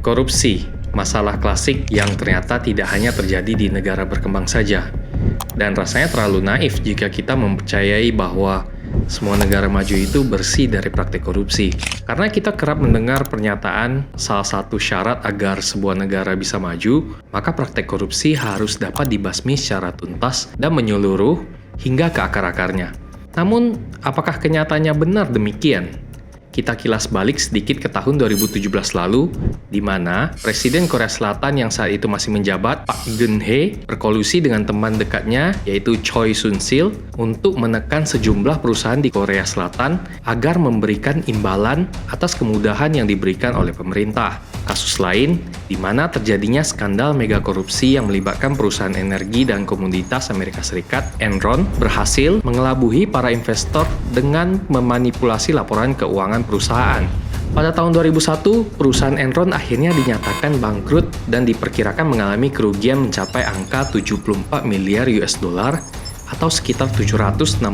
Korupsi, masalah klasik yang ternyata tidak hanya terjadi di negara berkembang saja. Dan rasanya terlalu naif jika kita mempercayai bahwa semua negara maju itu bersih dari praktik korupsi. Karena kita kerap mendengar pernyataan salah satu syarat agar sebuah negara bisa maju, maka praktik korupsi harus dapat dibasmi secara tuntas dan menyeluruh hingga ke akar-akarnya. Namun, apakah kenyataannya benar demikian? Kita kilas balik sedikit ke tahun 2017 lalu, di mana Presiden Korea Selatan yang saat itu masih menjabat, Park Geun-hye, berkolusi dengan teman dekatnya, yaitu Choi Soon-sil, untuk menekan sejumlah perusahaan di Korea Selatan agar memberikan imbalan atas kemudahan yang diberikan oleh pemerintah. Kasus lain, di mana terjadinya skandal mega korupsi yang melibatkan perusahaan energi dan komoditas Amerika Serikat, Enron, berhasil mengelabuhi para investor dengan memanipulasi laporan keuangan perusahaan. Pada tahun 2001, perusahaan Enron akhirnya dinyatakan bangkrut dan diperkirakan mengalami kerugian mencapai angka 74 miliar US dollar atau sekitar 769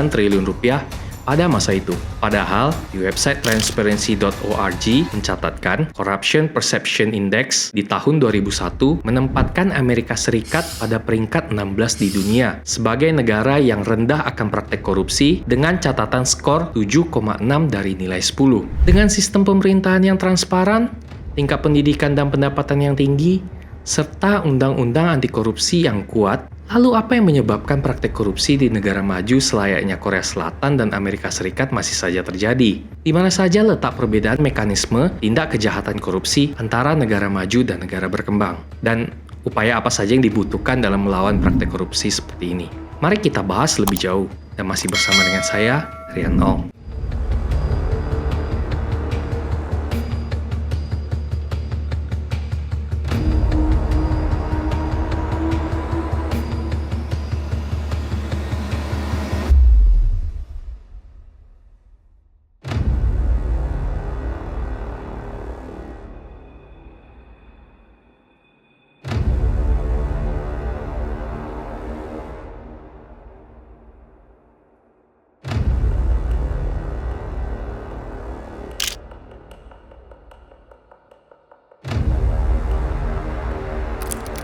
triliun rupiah pada masa itu. Padahal, di website transparency.org mencatatkan Corruption Perception Index di tahun 2001 menempatkan Amerika Serikat pada peringkat 16 di dunia sebagai negara yang rendah akan praktek korupsi dengan catatan skor 7,6 dari nilai 10. Dengan sistem pemerintahan yang transparan, tingkat pendidikan dan pendapatan yang tinggi, serta undang-undang anti korupsi yang kuat, lalu apa yang menyebabkan praktek korupsi di negara maju selayaknya Korea Selatan dan Amerika Serikat masih saja terjadi? Di mana saja letak perbedaan mekanisme tindak kejahatan korupsi antara negara maju dan negara berkembang? Dan upaya apa saja yang dibutuhkan dalam melawan praktek korupsi seperti ini? Mari kita bahas lebih jauh. Dan masih bersama dengan saya, Rian Ong.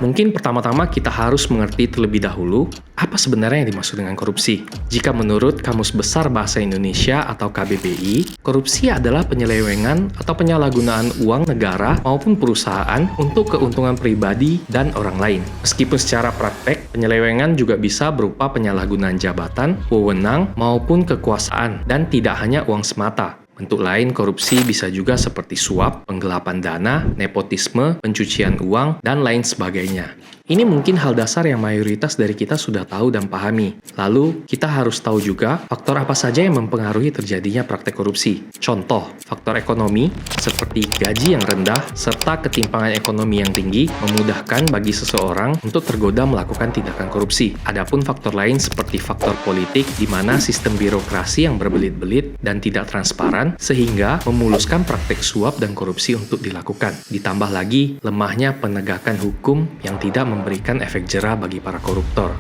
Mungkin pertama-tama kita harus mengerti terlebih dahulu apa sebenarnya yang dimaksud dengan korupsi. Jika menurut Kamus Besar Bahasa Indonesia atau KBBI, korupsi adalah penyelewengan atau penyalahgunaan uang negara maupun perusahaan untuk keuntungan pribadi dan orang lain. Meskipun secara praktek, penyelewengan juga bisa berupa penyalahgunaan jabatan, wewenang, maupun kekuasaan, dan tidak hanya uang semata. Bentuk lain korupsi bisa juga seperti suap, penggelapan dana, nepotisme, pencucian uang, dan lain sebagainya. Ini mungkin hal dasar yang mayoritas dari kita sudah tahu dan pahami. Lalu, kita harus tahu juga faktor apa saja yang mempengaruhi terjadinya praktek korupsi. Contoh, faktor ekonomi seperti gaji yang rendah serta ketimpangan ekonomi yang tinggi memudahkan bagi seseorang untuk tergoda melakukan tindakan korupsi. Adapun faktor lain seperti faktor politik di mana sistem birokrasi yang berbelit-belit dan tidak transparan sehingga memuluskan praktek suap dan korupsi untuk dilakukan. Ditambah lagi lemahnya penegakan hukum yang tidak memberikan efek jera bagi para koruptor.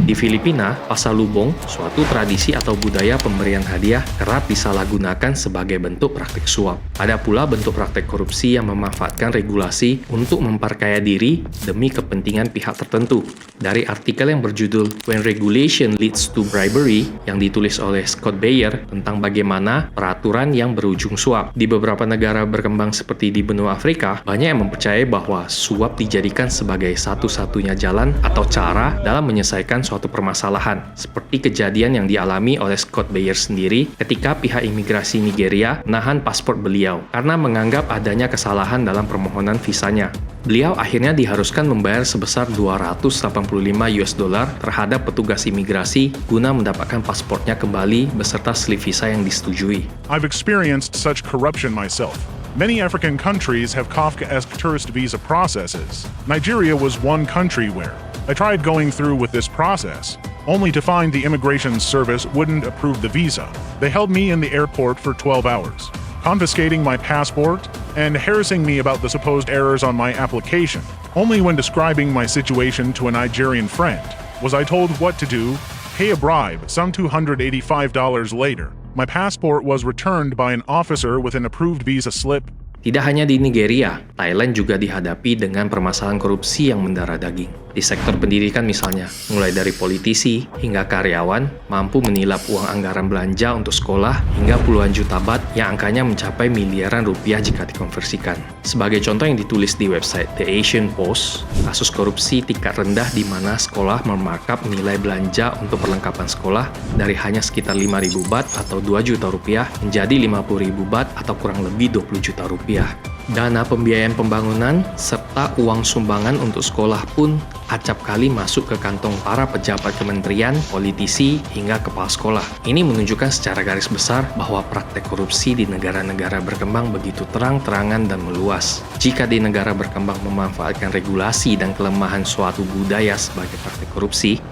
Di Filipina, pasalubong, suatu tradisi atau budaya pemberian hadiah kerap disalahgunakan sebagai bentuk praktik suap. Ada pula bentuk praktik korupsi yang memanfaatkan regulasi untuk memperkaya diri demi kepentingan pihak tertentu. Dari artikel yang berjudul When Regulation Leads to Bribery yang ditulis oleh Scott Bayer tentang bagaimana peraturan yang berujung suap. Di beberapa negara berkembang seperti di benua Afrika, banyak yang mempercayai bahwa suap dijadikan sebagai satu-satunya jalan atau cara dalam menyelesaikan suatu permasalahan, seperti kejadian yang dialami oleh Scott Bayer sendiri ketika pihak imigrasi Nigeria menahan paspor beliau karena menganggap adanya kesalahan dalam permohonan visanya. Beliau akhirnya diharuskan membayar sebesar 285 US dollar terhadap petugas imigrasi guna mendapatkan paspornya kembali beserta slip visa yang disetujui. I've experienced such corruption myself. Many African countries have Kafkaesque tourist visa processes. Nigeria was one country where I tried going through with this process, only to find the immigration service wouldn't approve the visa. They held me in the airport for 12 hours, confiscating my passport and harassing me about the supposed errors on my application. Only when describing my situation to a Nigerian friend was I told what to do pay a bribe, some $285 later. My passport was returned by an officer with an approved visa slip. Tidak hanya di Nigeria, Thailand juga dihadapi dengan permasalahan korupsi yang mendarah daging. Di sektor pendidikan misalnya, mulai dari politisi hingga karyawan mampu menilap uang anggaran belanja untuk sekolah hingga puluhan juta baht yang angkanya mencapai miliaran rupiah jika dikonversikan. Sebagai contoh yang ditulis di website The Asian Post, kasus korupsi tingkat rendah di mana sekolah memarkup nilai belanja untuk perlengkapan sekolah dari hanya sekitar 5.000 baht atau 2 juta rupiah menjadi 50.000 baht atau kurang lebih 20 juta rupiah. Dana pembiayaan pembangunan serta uang sumbangan untuk sekolah pun acap kali masuk ke kantong para pejabat kementerian, politisi, hingga kepala sekolah. Ini menunjukkan secara garis besar bahwa praktek korupsi di negara-negara berkembang begitu terang-terangan dan meluas. Jika di negara berkembang memanfaatkan regulasi dan kelemahan suatu budaya sebagai praktek korupsi,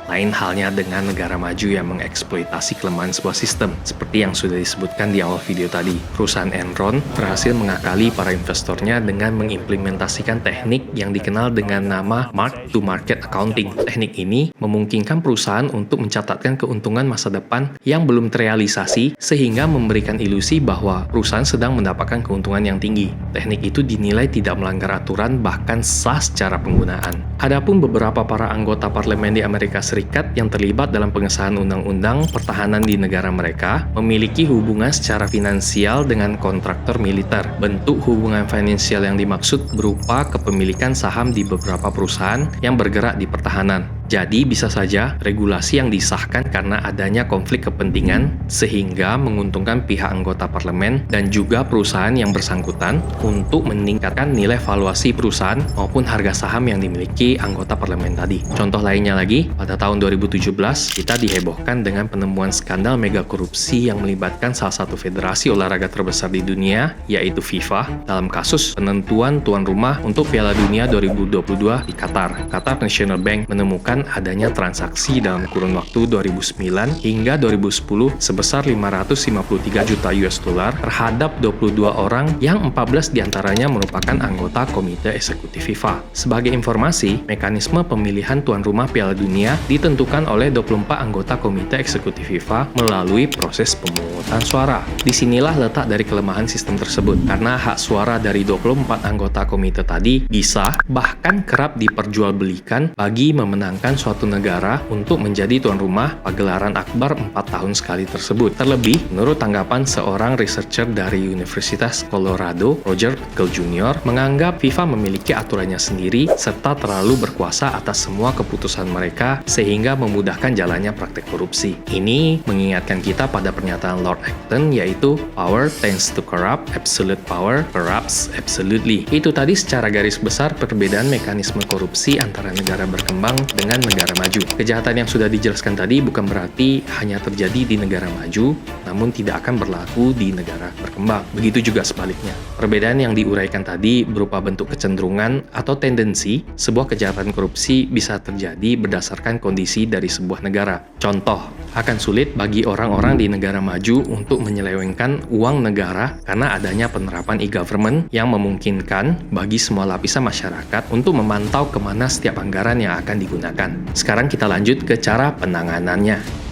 lain halnya dengan negara maju yang mengeksploitasi kelemahan sebuah sistem. Seperti yang sudah disebutkan di awal video tadi, perusahaan Enron berhasil mengakali para investornya dengan mengimplementasikan teknik yang dikenal dengan nama mark-to-market accounting. Teknik ini memungkinkan perusahaan untuk mencatatkan keuntungan masa depan yang belum terrealisasi sehingga memberikan ilusi bahwa perusahaan sedang mendapatkan keuntungan yang tinggi. Teknik itu dinilai tidak melanggar aturan, bahkan sah secara penggunaan. Adapun beberapa para anggota parlemen di Amerika Serikat yang terlibat dalam pengesahan undang-undang pertahanan di negara mereka memiliki hubungan secara finansial dengan kontraktor militer. Bentuk hubungan finansial yang dimaksud berupa kepemilikan saham di beberapa perusahaan yang bergerak di pertahanan. Jadi bisa saja regulasi yang disahkan karena adanya konflik kepentingan sehingga menguntungkan pihak anggota parlemen dan juga perusahaan yang bersangkutan untuk meningkatkan nilai valuasi perusahaan maupun harga saham yang dimiliki anggota parlemen tadi. Contoh lainnya lagi, pada tahun 2017 kita dihebohkan dengan penemuan skandal mega korupsi yang melibatkan salah satu federasi olahraga terbesar di dunia yaitu FIFA dalam kasus penentuan tuan rumah untuk Piala Dunia 2022 di Qatar. Qatar National Bank menemukan adanya transaksi dalam kurun waktu 2009 hingga 2010 sebesar 553 juta US dollar terhadap 22 orang yang 14 diantaranya merupakan anggota Komite Eksekutif FIFA. Sebagai informasi, mekanisme pemilihan tuan rumah Piala Dunia ditentukan oleh 24 anggota Komite Eksekutif FIFA melalui proses pemungutan suara. Disinilah letak dari kelemahan sistem tersebut, karena hak suara dari 24 anggota komite tadi bisa bahkan kerap diperjualbelikan bagi memenangkan suatu negara untuk menjadi tuan rumah pagelaran akbar 4 tahun sekali tersebut. Terlebih, menurut tanggapan seorang researcher dari Universitas Colorado, Roger Pickle Jr., menganggap FIFA memiliki aturannya sendiri serta terlalu berkuasa atas semua keputusan mereka sehingga memudahkan jalannya praktek korupsi. Ini mengingatkan kita pada pernyataan Lord Acton yaitu power tends to corrupt, absolute power corrupts absolutely. Itu tadi secara garis besar perbedaan mekanisme korupsi antara negara berkembang dengan negara maju. Kejahatan yang sudah dijelaskan tadi bukan berarti hanya terjadi di negara maju, namun tidak akan berlaku di negara berkembang. Begitu juga sebaliknya. Perbedaan yang diuraikan tadi berupa bentuk kecenderungan atau tendensi sebuah kejahatan korupsi bisa terjadi berdasarkan kondisi dari sebuah negara. Contoh, akan sulit bagi orang-orang di negara maju untuk menyelewengkan uang negara karena adanya penerapan e-government yang memungkinkan bagi semua lapisan masyarakat untuk memantau kemana setiap anggaran yang akan digunakan. Sekarang kita lanjut ke cara penanganannya.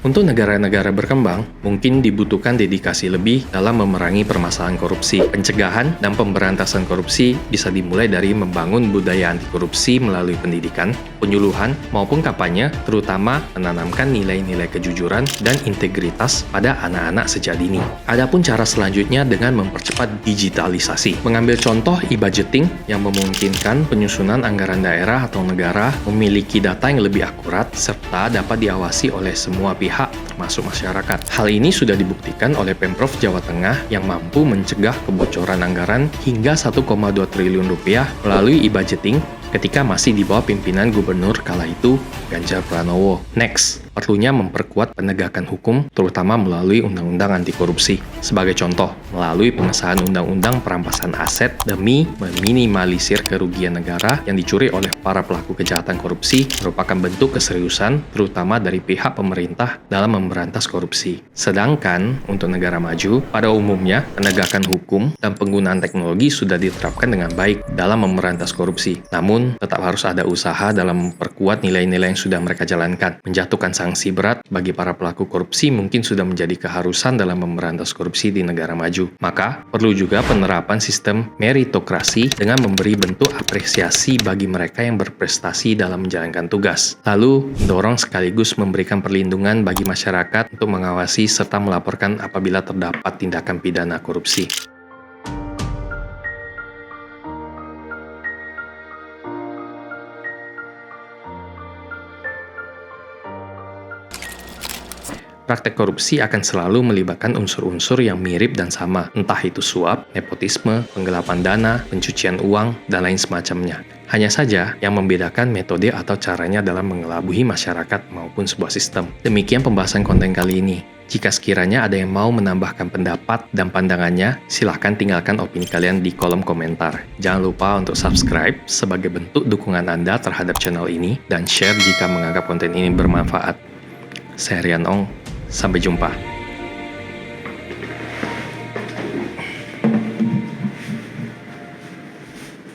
Untuk negara-negara berkembang, mungkin dibutuhkan dedikasi lebih dalam memerangi permasalahan korupsi. Pencegahan dan pemberantasan korupsi bisa dimulai dari membangun budaya anti korupsi melalui pendidikan, penyuluhan, maupun kampanye, terutama menanamkan nilai-nilai kejujuran dan integritas pada anak-anak sejak dini. Adapun cara selanjutnya dengan mempercepat digitalisasi. Mengambil contoh e-budgeting yang memungkinkan penyusunan anggaran daerah atau negara memiliki data yang lebih akurat serta dapat diawasi oleh semua pihak termasuk masyarakat. Hal ini sudah dibuktikan oleh Pemprov Jawa Tengah yang mampu mencegah kebocoran anggaran hingga 1,2 triliun rupiah melalui e-budgeting ketika masih di bawah pimpinan gubernur kala itu Ganjar Pranowo. Next, perlunya memperkuat penegakan hukum, terutama melalui undang-undang anti korupsi. Sebagai contoh, melalui pengesahan undang-undang perampasan aset demi meminimalisir kerugian negara yang dicuri oleh para pelaku kejahatan korupsi merupakan bentuk keseriusan, terutama dari pihak pemerintah dalam memberantas korupsi. Sedangkan untuk negara maju, pada umumnya penegakan hukum dan penggunaan teknologi sudah diterapkan dengan baik dalam memberantas korupsi. Namun, tetap harus ada usaha dalam memperkuat nilai-nilai yang sudah mereka jalankan. Menjatuhkan sanksi berat bagi para pelaku korupsi mungkin sudah menjadi keharusan dalam memberantas korupsi di negara maju. Maka, perlu juga penerapan sistem meritokrasi dengan memberi bentuk apresiasi bagi mereka yang berprestasi dalam menjalankan tugas. Lalu, mendorong sekaligus memberikan perlindungan bagi masyarakat untuk mengawasi serta melaporkan apabila terdapat tindakan pidana korupsi. Praktek korupsi akan selalu melibatkan unsur-unsur yang mirip dan sama, entah itu suap, nepotisme, penggelapan dana, pencucian uang, dan lain semacamnya. Hanya saja, yang membedakan metode atau caranya dalam mengelabui masyarakat maupun sebuah sistem. Demikian pembahasan konten kali ini. Jika sekiranya ada yang mau menambahkan pendapat dan pandangannya, silahkan tinggalkan opini kalian di kolom komentar. Jangan lupa untuk subscribe sebagai bentuk dukungan Anda terhadap channel ini, dan share jika menganggap konten ini bermanfaat. Saya Rian Ong, sampai jumpa.